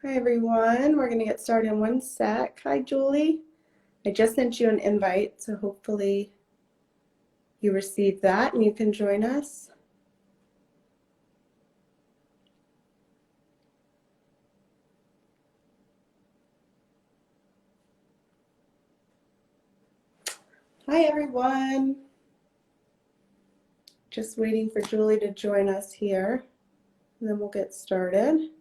Hi everyone, we're going to get started in one sec. Hi Julie, I just sent you an invite, so hopefully you received that and you can join us. Hi everyone, just waiting for Julie to join us here, and then we'll get started.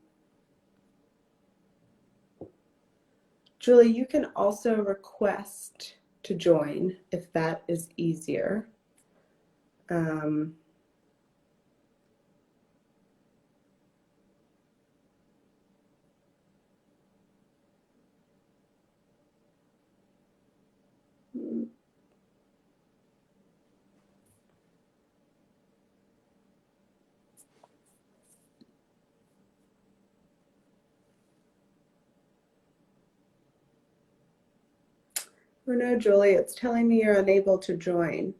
Julie, you can also request to join if that is easier. Oh no, Julie, it's telling me you're unable to join.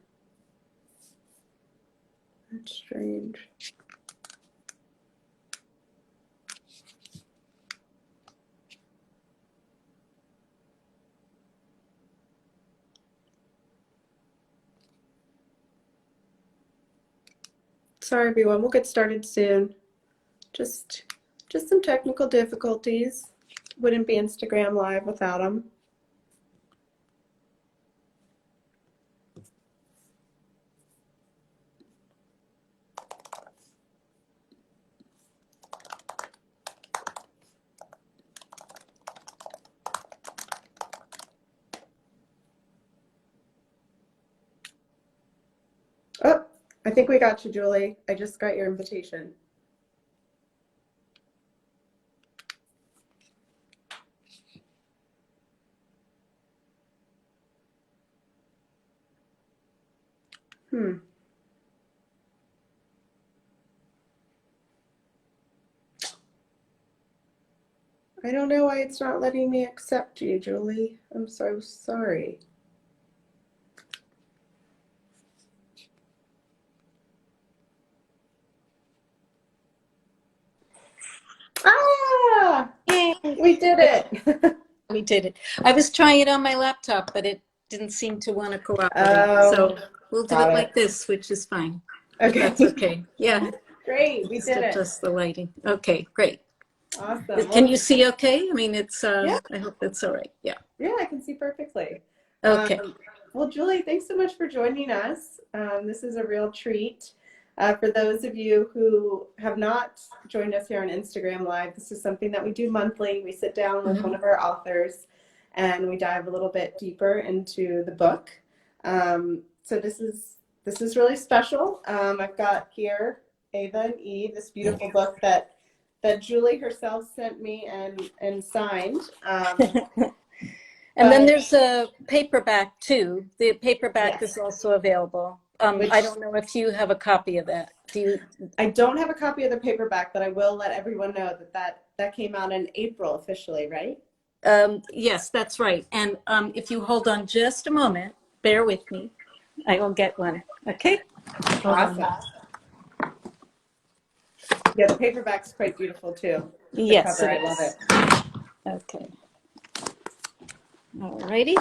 That's strange. Sorry everyone, we'll get started soon. Just some technical difficulties. Wouldn't be Instagram Live without them. Oh, I think we got you, Julie. I just got your invitation. I don't know why it's not letting me accept you, Julie. I'm so sorry. Ah! Yay. We did it. We did it. I was trying it on my laptop, but it didn't seem to want to cooperate. Oh, so we'll do it like this, which is fine. Okay. That's okay. Yeah. Great. We did it. Just the lighting. Okay, great. Awesome. Can you see okay? I mean, it's, yeah. I hope that's all right. Yeah. Yeah, I can see perfectly. Okay. Well, Julie, thanks so much for joining us. This is a real treat. For those of you who have not joined us here on Instagram Live, this is something that we do monthly. We sit down with one of our authors and we dive a little bit deeper into the book. So this is really special. I've got here Eva and Eve, this beautiful book that Julie herself sent me and signed. And then there's a paperback too. The paperback is also available. I don't know if you have a copy of that. Do you? I don't have a copy of the paperback, but I will let everyone know that came out in April officially, right? Yes, that's right. And if you hold on just a moment, bear with me. I will get one. Okay? Awesome. Yeah, the paperback's quite beautiful too. Yes, I love it. Okay. All righty.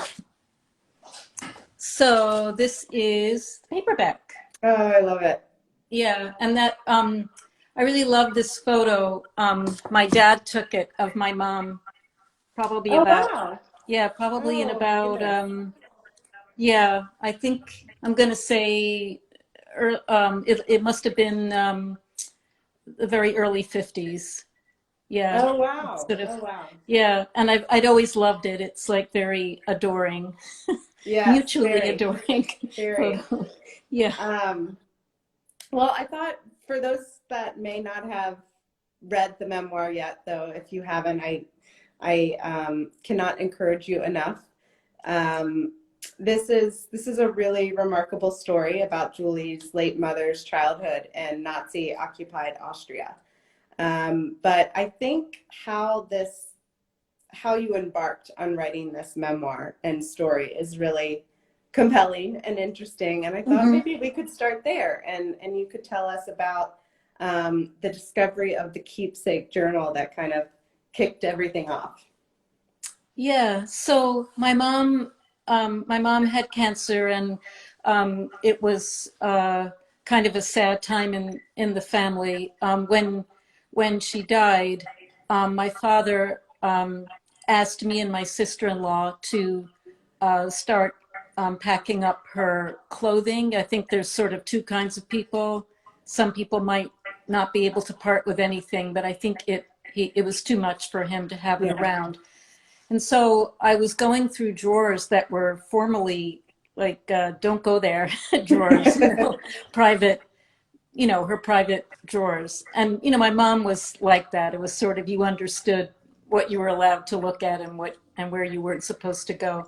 So this is paperback. Oh, I love it. Yeah, and that I really love this photo. My dad took it of my mom, probably in about yeah, I think I'm gonna say it must have been the very early 50s. Yeah. Oh wow. Yeah, and I'd always loved it. It's like very adoring. Yeah. Mutually adoring. Very. Yeah. Well, I thought for those that may not have read the memoir yet, though, if you haven't, I cannot encourage you enough. This is a really remarkable story about Julie's late mother's childhood in Nazi-occupied Austria. But I think how you embarked on writing this memoir and story is really compelling and interesting. And I thought maybe we could start there and you could tell us about the discovery of the keepsake journal that kind of kicked everything off? Yeah, so my mom had cancer, and it was kind of a sad time in the family. When she died, my father asked me and my sister-in-law to start packing up her clothing. I think there's sort of two kinds of people. Some people might not be able to part with anything, but I think it was too much for him to have it Yeah. around. And so I was going through drawers that were formally like, don't go there drawers, private, her private drawers. And, my mom was like that. It was sort of, you understood what you were allowed to look at and where you weren't supposed to go.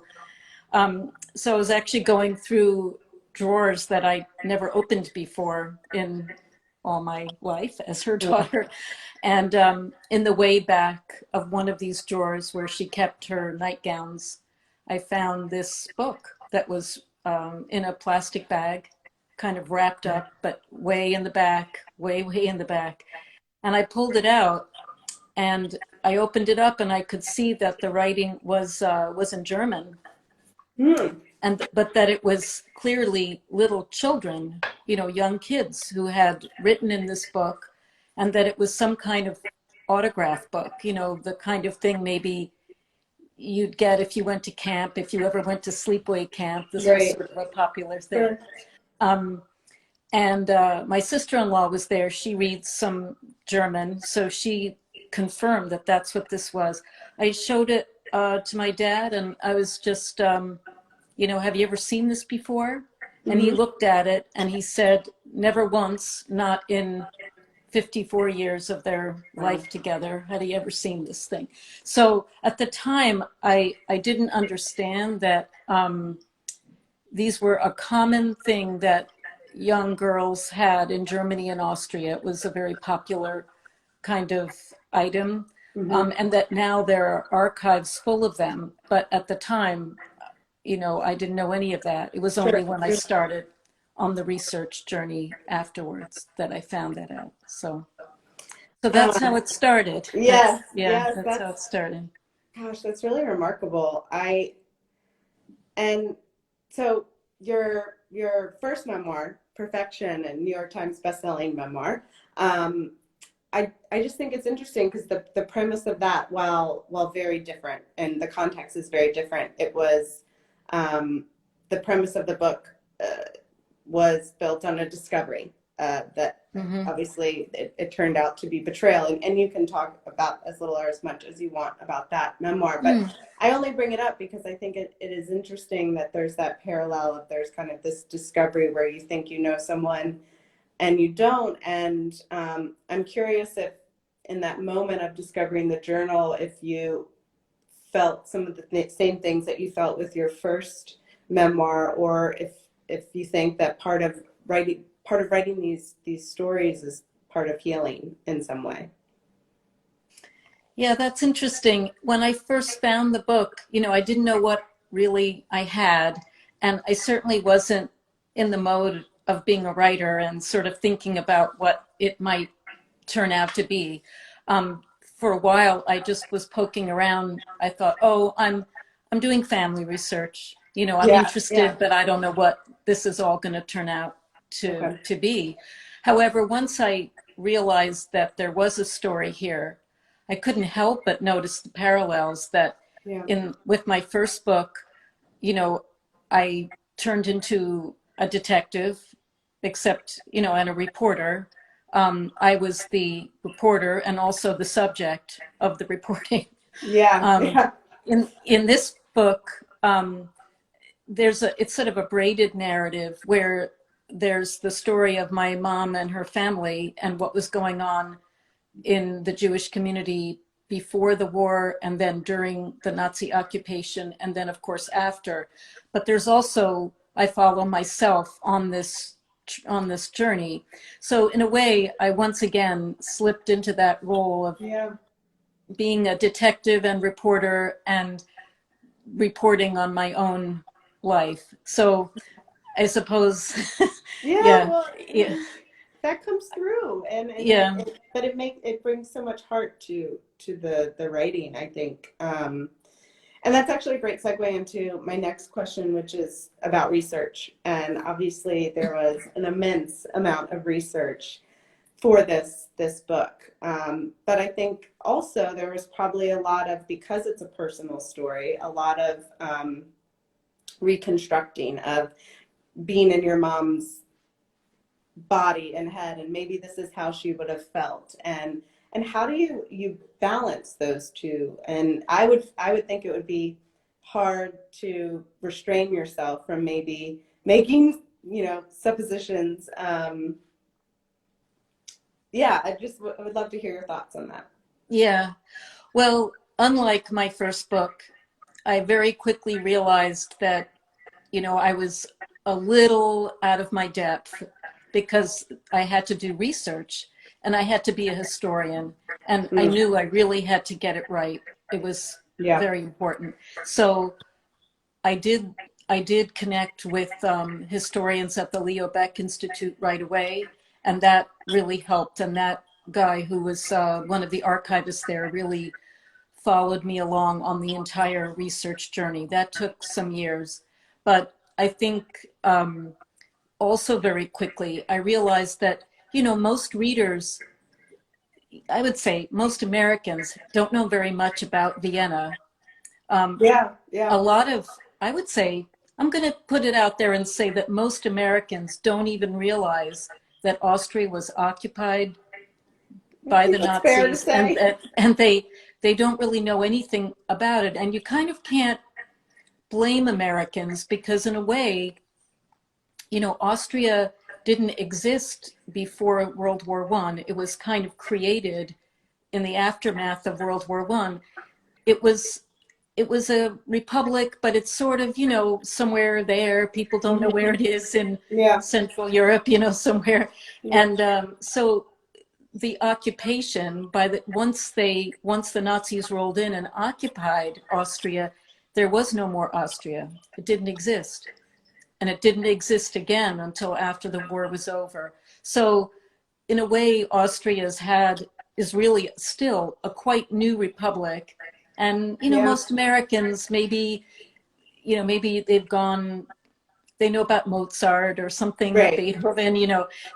So I was actually going through drawers that I never opened before in all my life as her daughter. And in the way back of one of these drawers where she kept her nightgowns, I found this book that was in a plastic bag, kind of wrapped up, but way in the back, way in the back. And I pulled it out and I opened it up and I could see that the writing was in German. Hmm. But that it was clearly little children, young kids who had written in this book, and that it was some kind of autograph book, the kind of thing maybe you'd get if you went to camp, if you ever went to sleepaway camp. This was Right. sort of a popular thing. Sure. And my sister-in-law was there. She reads some German, so she confirmed that that's what this was. I showed it to my dad, and I was just, have you ever seen this before? And he looked at it and he said, never once, not in 54 years of their life together, had he ever seen this thing. So at the time, I didn't understand that these were a common thing that young girls had in Germany and Austria. It was a very popular kind of item, and that now there are archives full of them. But at the time, I didn't know any of that. It was only when I started on the research journey afterwards that I found that out. So that's how it started. Yes. That's how it started. Gosh, that's really remarkable. And so your first memoir, Perfection, and New York Times bestselling memoir, I just think it's interesting because the premise of that, while very different, and the context is very different, it was the premise of the book was built on a discovery that obviously it turned out to be betrayal. And you can talk about as little or as much as you want about that memoir. But I only bring it up because I think it is interesting that there's that parallel of there's kind of this discovery where you think you know someone and you don't. And I'm curious if in that moment of discovering the journal, if you felt some of the same things that you felt with your first memoir, or if you think that part of writing these stories is part of healing in some way. Yeah, that's interesting. When I first found the book, I didn't know what really I had, and I certainly wasn't in the mode of being a writer and sort of thinking about what it might turn out to be. For a while, I just was poking around. I thought, oh, I'm doing family research. I'm interested, but I don't know what this is all going to turn out to be. However, once I realized that there was a story here, I couldn't help but notice the parallels that with my first book, I turned into a detective, except, and a reporter. I was the reporter and also the subject of the reporting. In this book, it's sort of a braided narrative where there's the story of my mom and her family and what was going on in the Jewish community before the war and then during the Nazi occupation and then of course after. But there's also, I follow myself on this journey. So in a way, I once again slipped into that role of being a detective and reporter and reporting on my own life. So I suppose, Fascinating. that comes through, and Yeah. but it brings so much heart to the writing, I think. And that's actually a great segue into my next question, which is about research. And obviously, there was an immense amount of research for this book. But I think also there was probably a lot of, because it's a personal story, a lot of reconstructing of being in your mom's body and head, and maybe this is how she would have felt, and how do you balance those two? And I would think it would be hard to restrain yourself from maybe making, suppositions. Yeah, I would love to hear your thoughts on that. Yeah. Well, unlike my first book, I very quickly realized that, I was a little out of my depth because I had to do research and I had to be a historian. And I Mm, knew I really had to get it right. It was yeah. very important. So I did connect with historians at the Leo Beck Institute right away, and that really helped. And that guy who was one of the archivists there really followed me along on the entire research journey. That took some years, but I think also very quickly I realized that most readers, I would say most Americans, don't know very much about Vienna. Um, Yeah, a yeah. lot of, I would say, I'm going to put it out there and say that most Americans don't even realize that Austria was occupied I by the think that's fair to Nazis, and say. they don't really know anything about it. And you kind of can't blame Americans because in a way, Austria didn't exist before World War One. It was kind of created in the aftermath of World War One. It was a republic, but it's sort of, somewhere there. People don't know where Mhm. it is in Yeah. Central Europe, somewhere. Yeah. And so the occupation once the Nazis rolled in and occupied Austria, there was no more Austria. It didn't exist. And it didn't exist again until after the war was over. So in a way, is really still a quite new republic. And, Yeah. most Americans maybe they know about Mozart or something, or Right. Beethoven,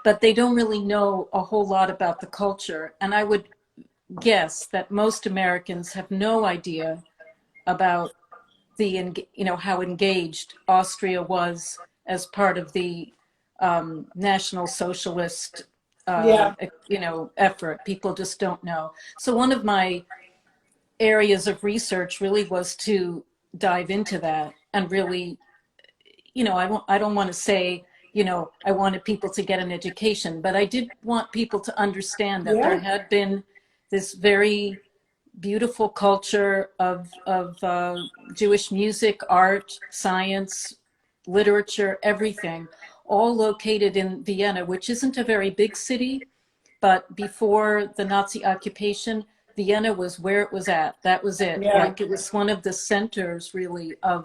but they don't really know a whole lot about the culture. And I would guess that most Americans have no idea about how engaged Austria was as part of the National Socialist, Yeah. effort. People just don't know. So one of my areas of research really was to dive into that and really, I don't want to say, I wanted people to get an education, but I did want people to understand that there Yeah. had been this very beautiful culture of Jewish music, art, science, literature, everything, all located in Vienna, which isn't a very big city, but before the Nazi occupation, Vienna was where it was at. That was it. Yeah. Like it was one of the centers really of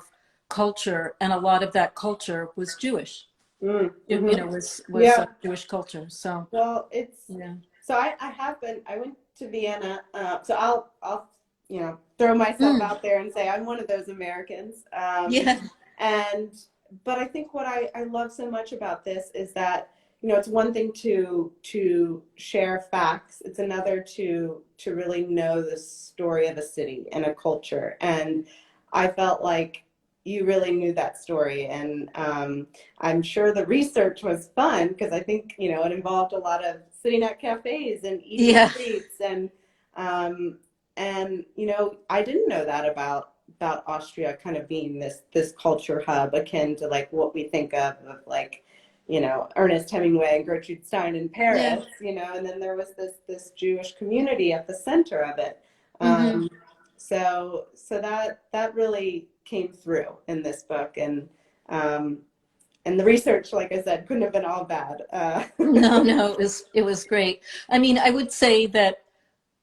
culture, and a lot of that culture was Jewish. Mm, It, hmm. was Yeah. Jewish culture. So Well, yeah, so I went to Vienna, so I'll throw myself mm, out there and say I'm one of those Americans. yeah, And but I think what I love so much about this is that it's one thing to share facts. It's another to really know the story of a city and a culture. And I felt like you really knew that story, and I'm sure the research was fun because I think it involved a lot of sitting at cafes and eating yeah. treats, um, and I didn't know that about Austria kind of being this culture hub akin to like what we think of like Ernest Hemingway and Gertrude Stein in Yeah. Paris, and then there was this Jewish community at the center of it. Hmm. So that really came through in this book, um, and the research, like I said, couldn't have been all bad. No, no, it was great. I mean, I would say that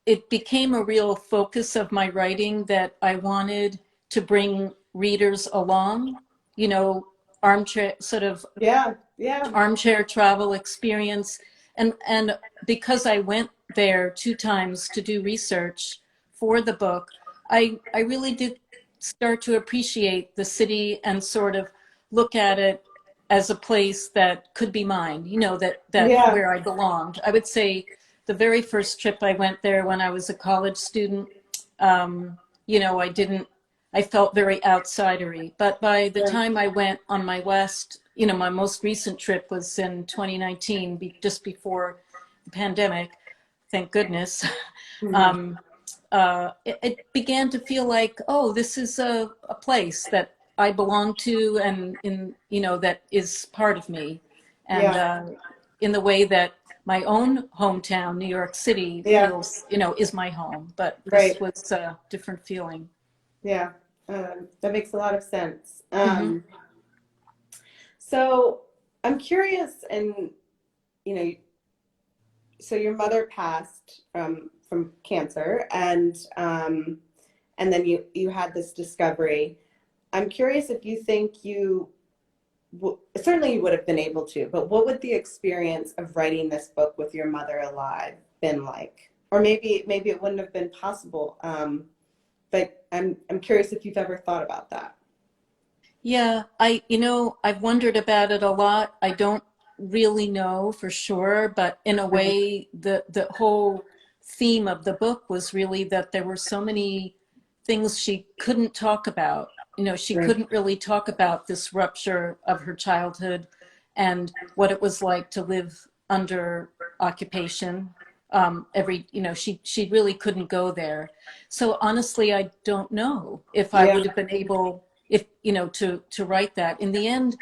it became a real focus of my writing that I wanted to bring readers along, you know, armchair sort of Yeah, yeah, armchair travel experience. And because I went there 2 times to do research for the book, I really did start to appreciate the city and sort of look at it as a place that could be mine, that Yeah. where I belonged. I would say the very first trip I went there when I was a college student, I didn't, I felt very outsidery. But by the Right. time I went on my last, my most recent trip was in 2019, just before the pandemic, thank goodness. Mhm. um, it began to feel like, oh, this is a place that I belong to, and that is part of me, and Yeah. in the way that my own hometown, New York City, Yeah. feels, is my home. But this Right. was a different feeling. Yeah. That makes a lot of sense. Hmm. So I'm curious, and you know, so your mother passed from cancer, and then you had this discovery. I'm curious if you think certainly you would have been able to, but what would the experience of writing this book with your mother alive been like? Or maybe it wouldn't have been possible. But I'm curious if you've ever thought about that. Yeah, I've wondered about it a lot. I don't really know for sure, but in a Mhm. way, the whole theme of the book was really that there were so many things she couldn't talk about. She Right. couldn't really talk about this rupture of her childhood and what it was like to live under occupation. She really couldn't go there. So honestly, I don't know if I Yeah. would have been able, if to write that. In the end,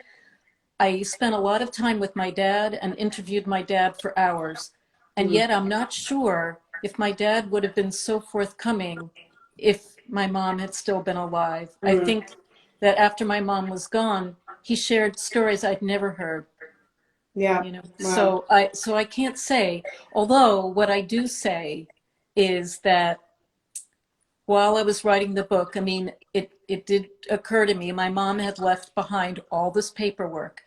I spent a lot of time with my dad and interviewed my dad for hours, and Mm. yet I'm not sure if my dad would have been so forthcoming if my mom had still been alive. I Mm. think that after my mom was gone, he shared stories I'd never heard. Yeah. Wow. So I can't say, although what I do say is that while I was writing the book, I mean, it did occur to me, my mom had left behind all this paperwork,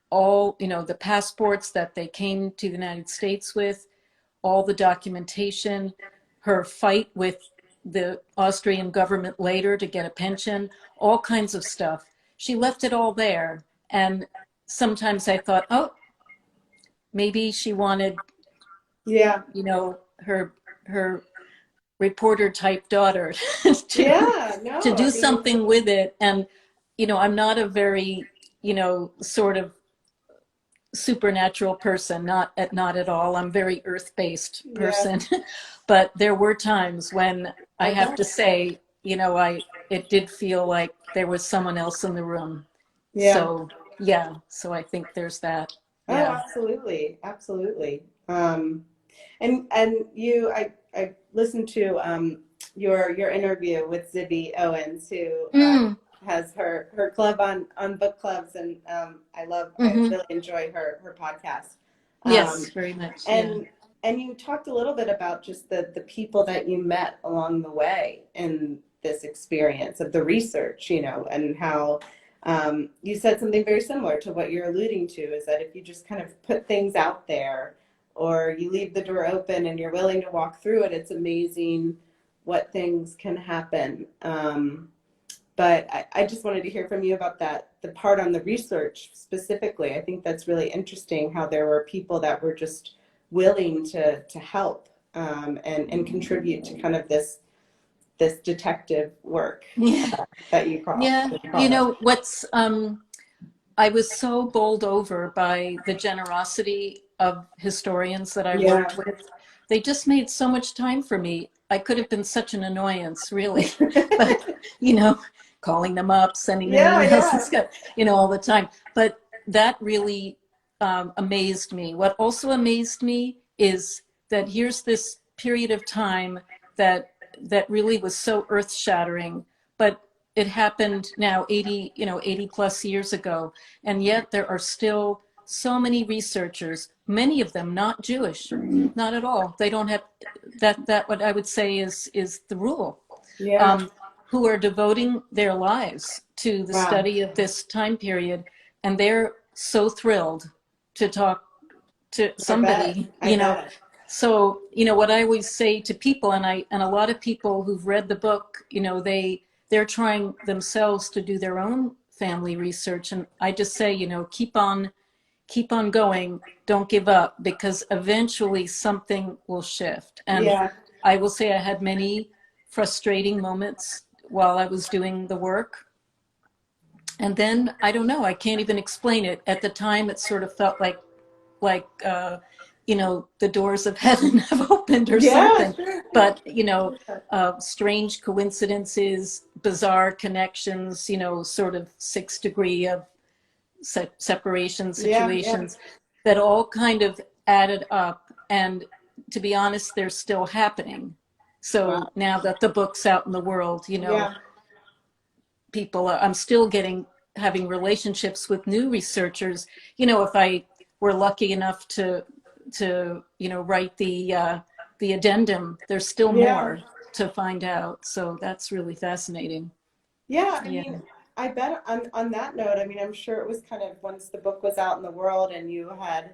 all, the passports that they came to the United States with, all the documentation, her fight with the Austrian government later to get a pension, all kinds of stuff. She left it all there. And sometimes I thought, oh, maybe she wanted, Yeah. her reporter type daughter to Yeah. to No, do I mean, something with it. And I'm not a very sort of supernatural person, not at all. I'm very earth-based yeah, person. But there were times when I I have to bet. say, I it did feel like there was someone else in the room. Yeah. So yeah, so I think there's that. Oh, Yeah. absolutely. Absolutely. And I listened to your interview with Zibby Owens, who Mm, has her club on book clubs, and I mm-hmm. really enjoy her podcast. Yes, Um, very much. Yeah. and and you talked a little bit about just the people that you met along the way in this experience of the research, and how you said something very similar to what you're alluding to, is that if you just kind of put things out there, or you leave the door open and you're willing to walk through it, it's amazing what things can happen. But I just wanted to hear from you about the part on the research specifically. I think that's really interesting how there were people that were just willing to help, and contribute to kind of this detective work Yeah. that you call Yeah. that you call it. What's I was so bowled over by the generosity of historians that I Yeah. worked with. They just made so much time for me. I could have been such an annoyance, really. But, you know, calling them up, sending them Yeah, emails and yeah. stuff, all the time. But that really amazed me. What also amazed me is that here's this period of time that really was so earth-shattering, but it happened now 80 plus years ago, and yet there are still so many researchers, many of them not Jewish, not at all. They don't have that what I would say is the rule, Yeah. um, who are devoting their lives to the Wow. study of this time period, and they're so thrilled to talk to I bet. somebody, I bet. So, what I always say to people, and a lot of people who've read the book, they're trying themselves to do their own family research. And I just say, keep on going. Don't give up, because eventually something will shift. And Yeah. I will say I had many frustrating moments while I was doing the work. And then, I don't know, I can't even explain it. At the time, it sort of felt like the doors of heaven have opened or Yeah, something. sure. But, Yeah. strange coincidences, bizarre connections, sort of 6 degree of separation Yeah. Yeah. situations that all kind of added up. And to be honest, they're still happening. So Wow. now that the book's out in the world, Yeah. I'm still having relationships with new researchers. If I were lucky enough to write the addendum, there's still Yeah. more to find out. So that's really fascinating. Yeah. I Yeah. mean, I bet on that note, I mean, I'm sure it was kind of once the book was out in the world and you had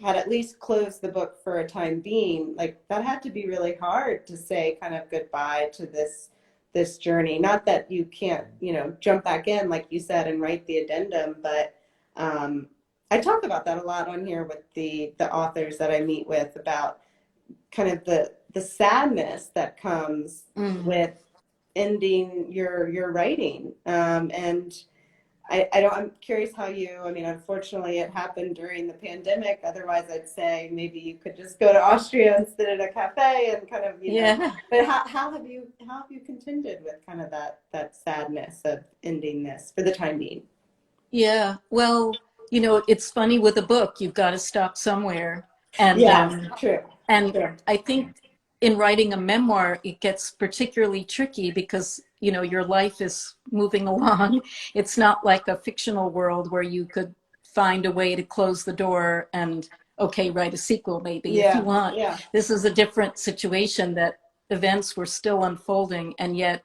at least closed the book for a time being, like that had to be really hard to say kind of goodbye to this journey. Not that you can't, jump back in like you said and write the addendum, but I talk about that a lot on here with the authors that I meet with about kind of the sadness that comes Mm. with ending your writing. And I don't, I'm curious how I mean, unfortunately it happened during the pandemic. Otherwise I'd say maybe you could just go to Austria and sit in a cafe and kind of, Yeah. but how have you contended with kind of that sadness of ending this for the time being? Yeah. Well, it's funny with a book, you've got to stop somewhere. And Yeah, true, and true. I think in writing a memoir, it gets particularly tricky because, your life is moving along. It's not like a fictional world where you could find a way to close the door and, okay, write a sequel maybe if you Yeah, want. yeah, This is a different situation that events were still unfolding, and yet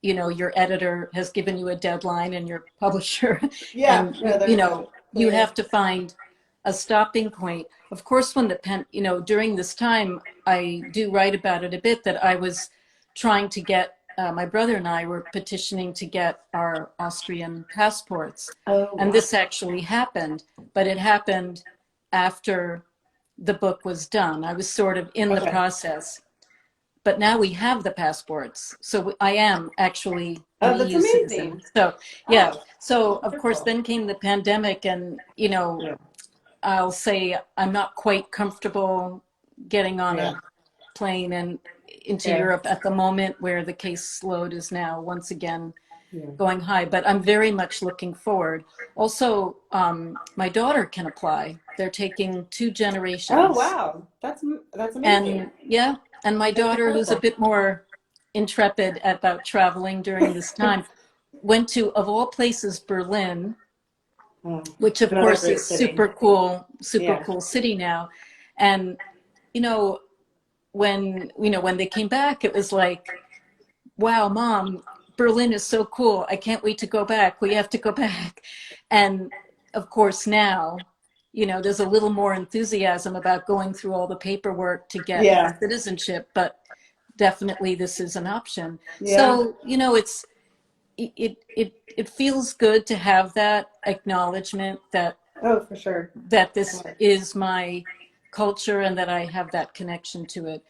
your editor has given you a deadline and your publisher yeah. and No, there's a you clear. have to find a stopping point. Of course, when during this time, I do write about it a bit, that I was trying to get my brother and I were petitioning to get our Austrian passports. Oh And wow. this actually happened, but it happened after the book was done. I was sort of in the Okay. process, but now we have the passports, so I am actually an Oh, that's EU citizen. amazing. So yeah, Oh, so of course wonderful. then came the pandemic, and Yeah, I'll say I'm not quite comfortable getting on yeah, a plane and into yeah, Europe at the moment, where the case load is now once again yeah. going high, but I'm very much looking forward. Also, my daughter can apply. They're taking two Oh generations. wow, that's amazing. And yeah, and my That's daughter, who's a incredible. bit more intrepid about traveling during this time, went to, of all places, Berlin, Oh, which of another course great is city. super Yeah. cool city now. And you know, when they came back, it was like, wow, Mom, Berlin is so cool. I can't wait to go back. We have to go back. And of course now, there's a little more enthusiasm about going through all the paperwork to get Yeah. citizenship, but definitely this is an option. Yeah. So, it feels good to have that acknowledgement that Oh, for sure. this is my culture and that I have that connection to it.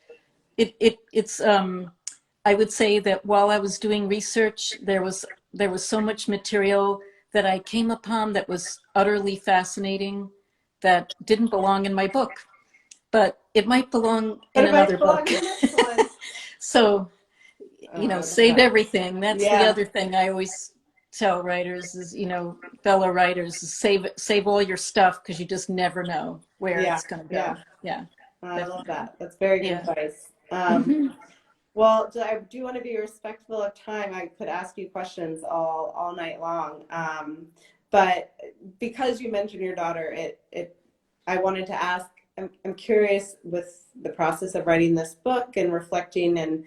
It's I would say that while I was doing research, there was so much material that I came upon that was utterly fascinating, that didn't belong in my book, but it might belong But in it might another belong book. in the next one. So, I love save that. everything. That's the Yeah. other thing I always tell writers is, fellow writers, is save all your stuff, because you just never know where Yeah. it's going to Yeah. go. Yeah, I love definitely. that. That's very good Yeah. advice. Hmm. Well, I do want to be respectful of time. I could ask you questions all night long. But because you mentioned your daughter, I wanted to ask, I'm curious with the process of writing this book and reflecting and,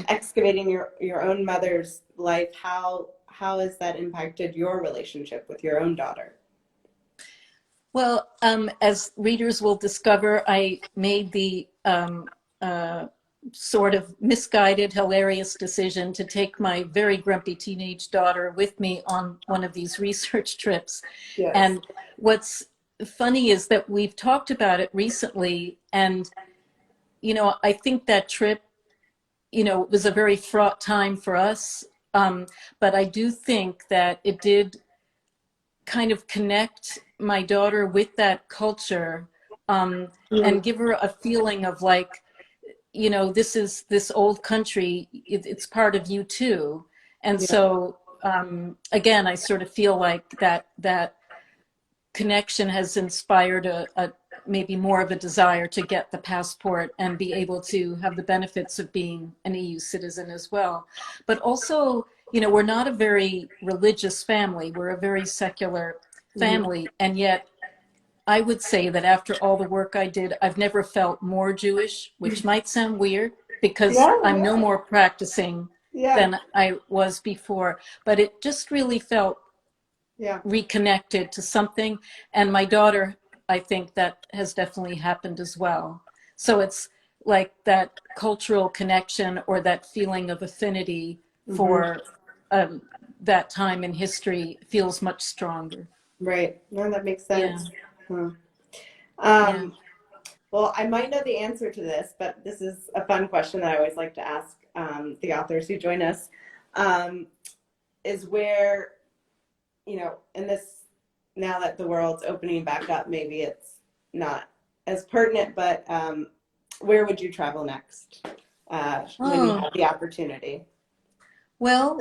excavating your own mother's life, how has that impacted your relationship with your own daughter? Well, as readers will discover, I made the uh, sort of misguided, hilarious decision to take my very grumpy teenage daughter with me on one of these research trips. Yes. And what's funny is that we've talked about it recently, and I think that trip, was a very fraught time for us. But I do think that it did kind of connect my daughter with that culture, and Mm. give her a feeling of like, this old country, it's part of you too. And Yeah. so, again, I sort of feel like that connection has inspired a maybe more of a desire to get the passport and be able to have the benefits of being an EU citizen as well. But also, we're not a very religious family. We're a very secular Mhm. family. And yet I would say that after all the work I did, I've never felt more Jewish, which might sound weird because Yeah, I'm no yeah, more practicing yeah, than I was before. But it just really felt yeah. reconnected to something. And my daughter, I think that has definitely happened as well. So it's like that cultural connection or that feeling of affinity Hmm. for that time in history feels much stronger. Right. No, that makes Yeah, sense. Huh. yeah. Um, well, I might know the answer to this, but this is a fun question that I always like to ask the authors who join us. Um, is where, in this, now that the world's opening back up, maybe it's not as pertinent, but where would you travel next when you Oh, have the opportunity? well,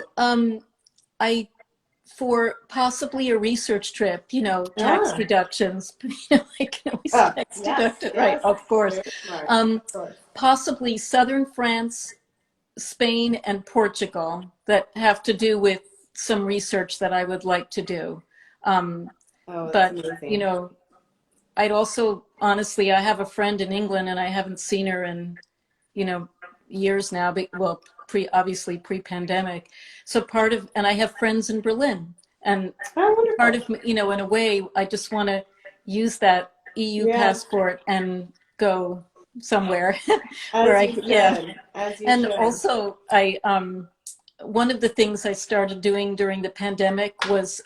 I for possibly a research trip, tax Ah, deductions, I can always oh, tax yes, deduct it, right? yes. Of course. Very smart. Um, Of course. Possibly southern France, Spain, and Portugal that have to do with some research that I would like to do. Um, Oh, that's but, amazing. I'd also, honestly, I have a friend in England and I haven't seen her in, you know, years now, but well, obviously pre-pandemic. So and I have friends in Berlin, and Oh, part wonderful. of, in a way, I just want to use that EU Yeah, passport and go somewhere where as you yeah. should. As you And should. also one of the things I started doing during the pandemic was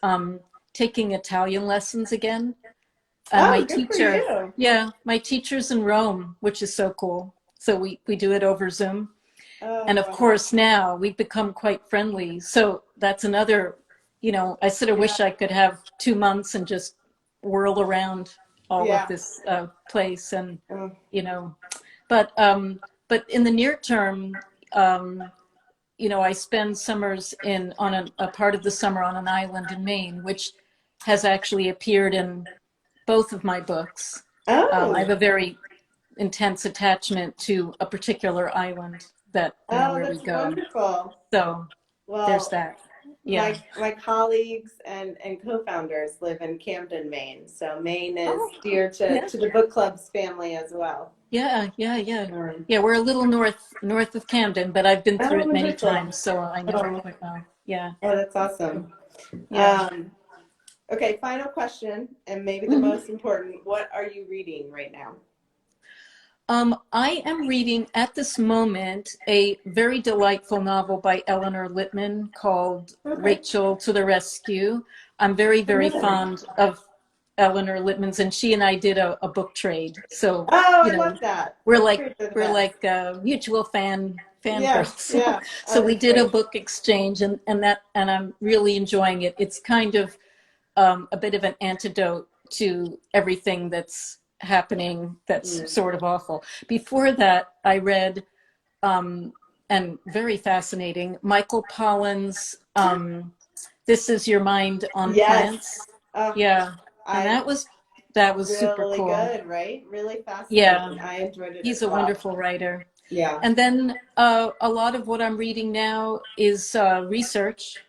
taking Italian lessons again. And Oh, good for you. my teacher's in Rome, which is so cool. So we do it over Zoom. And Oh, of wow. course, now we've become quite friendly. So that's another, I sort of Yeah, wish I could have 2 months and just whirl around all of yeah. this place. And, Oh, you know, but in the near term, um, I spend summers on a part of the summer on an island in Maine, which has actually appeared in both of my books. I have oh, a very intense attachment to a particular island that, oh, where we that's go. wonderful. So there's Well, that. Yeah. my colleagues and co-founders live in Camden, Maine. So Maine is Oh, dear yeah. to the Bookclubs family as well. Yeah, yeah, yeah. Um, Yeah, we're a little north of Camden, but I've been through oh, it many wonderful. times, so I know it Oh, quite well. Yeah. oh, that's awesome. Yeah. Um, okay, final question, and maybe the Mhm. most important. What are you reading right now? I am reading at this moment a very delightful novel by Eleanor Littman called Okay. Rachel to the Rescue. I'm very, very Oh, fond of Eleanor Littman's, and she and I did a book trade. So, I love that. we're Book like trades are the we're best. like mutual Yeah, fangirls. So, yeah. so Oh, we that's did a great. book exchange, and I'm really enjoying it. It's kind of a bit of an antidote to everything that's happening that's Mm. sort of awful. Before that, I read, um, and very fascinating, Michael Pollan's This Is Your Mind on Yes. Plants. Oh, Yeah, and I that was super really cool. good, right? Really Yeah, fascinating. I enjoyed it he's as a well. wonderful writer. Yeah. And then a lot of what I'm reading now is research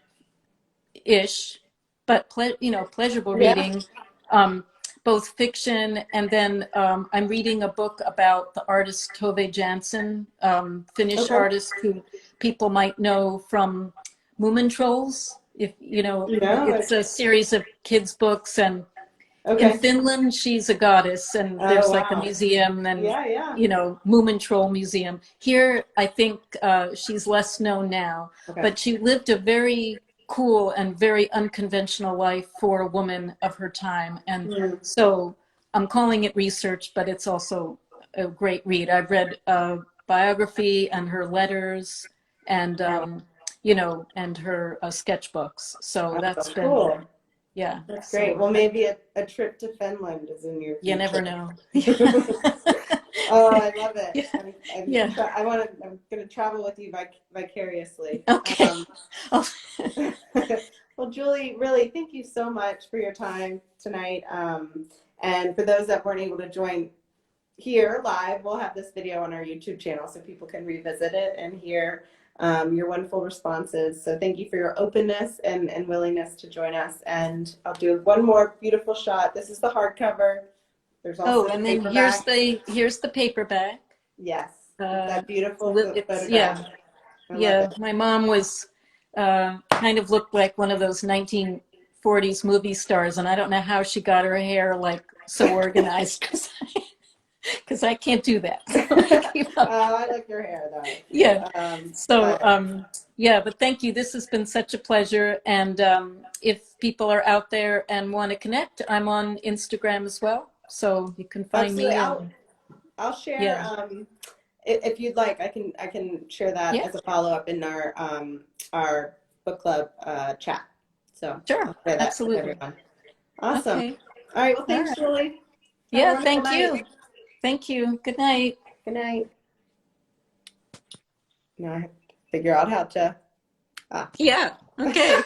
ish, but pleasurable Yeah. reading, um, both fiction and then I'm reading a book about the artist Tove Jansson, Finnish Okay. artist who people might know from Moomin Trolls. If No, it's a series of kids books, and In Okay. Finland, she's a goddess, and Oh, there's like a wow. museum, and Yeah, yeah. Moomin Troll Museum. Here, I think she's less known now, Okay. but she lived a very cool and very unconventional life for a woman of her time, and Mm. so I'm calling it research, but it's also a great read. I've read a biography and her letters, and Wow. and her sketchbooks. So Oh, that's been, cool. yeah. That's great. So Well, maybe a trip to Finland is in your you never future. know. Oh, I love it. Yeah, yeah. I'm gonna travel with you vicariously. Okay. Oh, Well, Julie, really, thank you so much for your time tonight. And for those that weren't able to join here live, we'll have this video on our YouTube channel so people can revisit it and hear your wonderful responses. So thank you for your openness and willingness to join us. And I'll do one more beautiful shot. This is the hardcover. There's also and the then here's paperback. the paperback. Yes, it's Uh, that beautiful it's photograph. I love it. My mom was kind of looked like one of those 1940s movie stars, and I don't know how she got her hair like so organized because I can't do that. I like your hair though. Yeah. So, But but thank you. This has been such a pleasure. And if people are out there and want to connect, I'm on Instagram as well. So you can find absolutely, me. I'll share. Yeah. If you'd like, I can share that Yeah, as a follow up in our book club chat. So sure. I'll share that with Absolutely. everyone. Awesome. Okay. All right. Well, All thanks, right. Julie. Have a Yeah. wonderful Thank night. you. Thank you. Good night. Good night. Now I have to figure out how to. Ah. Yeah. Okay.